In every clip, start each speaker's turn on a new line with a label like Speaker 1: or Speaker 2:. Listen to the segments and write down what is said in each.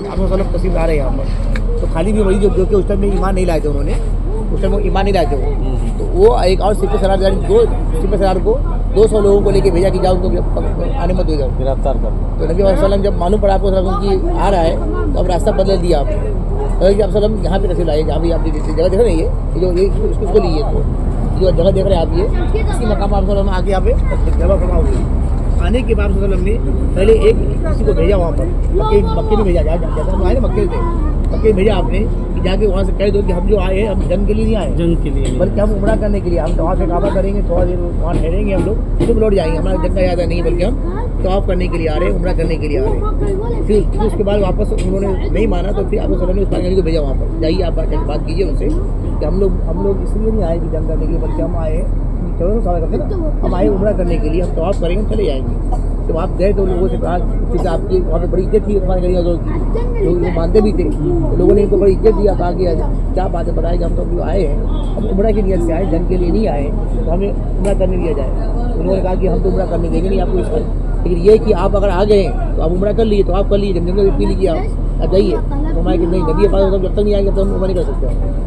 Speaker 1: आप वसल्लम तस्लीम ला रहे हैं यहाँ पर, तो खाली भी वही जो कि उस टाइम में ईमान नहीं लाए थे उन्होंने, उस टाइम वो ईमान नहीं लाए थे वो, तो वो एक और सिपह सलार दो सिपह सलार को 200 लोगों को लेके भेजा कि जाओ उनको आने मत दो, जाओ गिरफ्तार कर। तो नबी वसल्लम जब मालूम पड़ा आपको कि आ रहा है, तो अब रास्ता बदल दिया आपने, तो आप सल्लम यहाँ पे तस्लीम लाइए, जहाँ भी आप जगह देख रहे हैं ये जो ये इसको लीजिए, तो जो जगह देख रहे हैं आप ये इसी मकाम आप सल्लम आके यहाँ पे जगह फरमा हुई। आने के बाद वसल्लम ने पहले एक किसी को भेजा वहाँ पर, मक्के में भेजा, जैसा हम आए ना मक्के से, मक्के भेजा आपने कि जाके वहाँ से कह दो कि हम जो आए हैं हम जंग के लिए नहीं आए, जंग के लिए बल्कि हम उम्रा करने के लिए, हम तवाफ़ काबा करेंगे, थोड़ा देर वहाँ ठहरेंगे हम लोग, फिर लौट जाएंगे, हमारा जंग का इरादा नहीं, बल्कि हम तवाफ़ करने के लिए आ रहे हैं, उम्रा करने के लिए आ रहे हैं। फिर उसके बाद वापस उन्होंने नहीं माना, तो फिर आप वसल्लम ने उस पाकिस्तानी को भेजा वहाँ पर, जाइए आप बात कीजिए उनसे कि हम लोग इसलिए नहीं आए कि जंग करने के लिए, बल्कि हम आए चलो तो सारा करते ना, हम आए उम्रा करने के लिए, हम तवाफ़ करेंगे चले जाएंगे। तो आप गए तो लोगों से कहा, क्योंकि आपकी वहाँ पे बड़ी इज्जत थी उस्मान गनी हज़रत की, जो वो मानते भी थे, तो लोगों ने इनको बड़ी इज्जत दिया, कहा कि क्या बात है बताया कि हम तो आए हैं, हम उम्रा की नीयत से आए, जंग के लिए नहीं आए, तो हमें उम्रा करने दिया जाए। उन्होंने कहा कि हम तो उम्रा करने देंगे नहीं आपको इस पर, लेकिन ये कि आप अगर आ गए हैं तो आप उम्रा कर लीजिए, तो आप कर लीजिए, जंग पी लीजिए, आप जाइए। तो हमारे कि नहीं, नबी पाक जब तक नहीं आएंगे तो हम उम्रा नहीं कर सकते,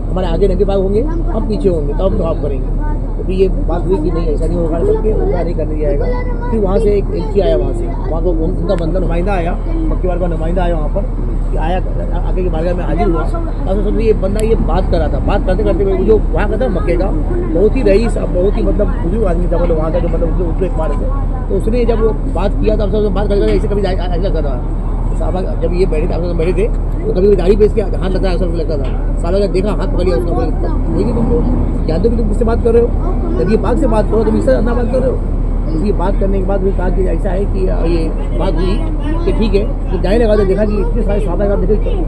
Speaker 1: हमारे आगे नबी पाक होंगे, हम पीछे होंगे, तो हम तवाफ़ करेंगे। तो फिर ये बात हुई कि नहीं ऐसा नहीं होगा, बल्कि उम्रा नहीं करने दिया जाएगा। फिर वहाँ से एक एलची आया, वहाँ को उनका बंदा नुमाइंदा आया, मक्के वाले का नुमाइंदा आया वहाँ पर, कि आया आगे के बारगाह में हाजिर हुआ। अब समझिए ये बंदा ये बात कर रहा था, बात करते करते जो वहाँ का था मक्के का बहुत ही रईस, बहुत ही मतलब बुजुर्ग आदमी था, मतलब वहाँ का जो मतलब जो उठे मारे थे, तो उसने जब वो बात किया था, सब बात करते ऐसे कभी ऐसा कर रहा था। साहबा जब ये बैठे थे, बैठे थे, तो कभी दाढ़ी पे इसके हाथ लगता है, ऐसा लगता था। साहबा ने देखा, हाथ पकड़ लिया उसका, देखिए तुम जानते भी तुम किससे बात कर रहे हो, जब ये पाक से बात करो तुम इससे अपना बात कर रहे हो। तो ये बात करने के बाद भी कहा कि ऐसा है कि ये बात हुई कि ठीक है, तो जाने लगा तो देखा कि इतने सारे साहबा का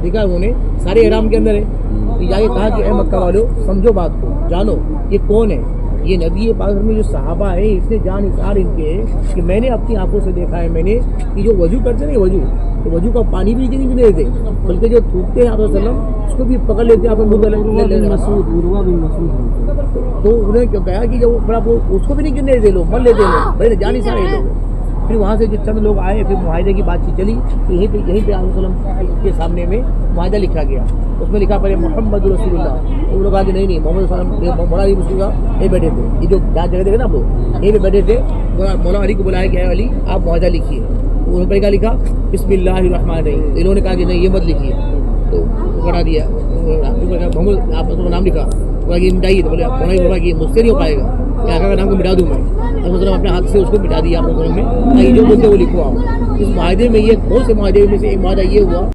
Speaker 1: देखा उन्होंने सारे इहराम के अंदर है, तो जाके कहा कि ए मक्का वालों समझो बात को, जानो ये कौन है, ये नबी पाक में जो सहाबा है, इसने जान इशार इनके कि मैंने अपनी आंखों से देखा है, मैंने कि जो वजू करते नहीं वजू, तो वजू का पानी भी नहीं पीने देते, बल्कि जो थूकते हैं आप वसल्लम उसको भी पकड़ लेते हैं, आप तो उन्होंने क्यों कहा कि जब बड़ा वो उसको भी नहीं गिरने देते लोग, मर लेते लोग, बड़े जान इशार है लोग। फिर वहाँ से जो चंद लोग आए, फिर मुआहिदे की बातचीत चली, तो यहीं पे आप वसल्लम के सामने में मुआहिदा लिखा गया, उसमें लिखा पहले मोहम्मद रसूलुल्लाह, तो लोग आगे नहीं मोहम्मद मौला अली मुस्लिम ये बैठे थे, ये जो जगह देखे ना आप लोग यहीं पे बैठे थे, मौला अली को बुलाया कि अली आप मुआहिदा लिखिए, तो उन्होंने क्या लिखा बिस्मिल्लाहिर्रहमानिर्रहीम, इन्होंने कहा कि नहीं ये मत लिखिए, तो बढ़ा दिया, मोहम्मद आप नाम लिखा, बोला कि मिटाइए, तो बोले मौला बोला कि मुझसे नहीं हो पाएगा, आका का नाम को मिटा दूँ मैं, तो अपने हाथ से उसको मिटा दिया आप में, जो बोलते वो लिखो आप। इस मुआहिदे में ये बहुत से मुआहिदे में से एक मुआहिदा ये हुआ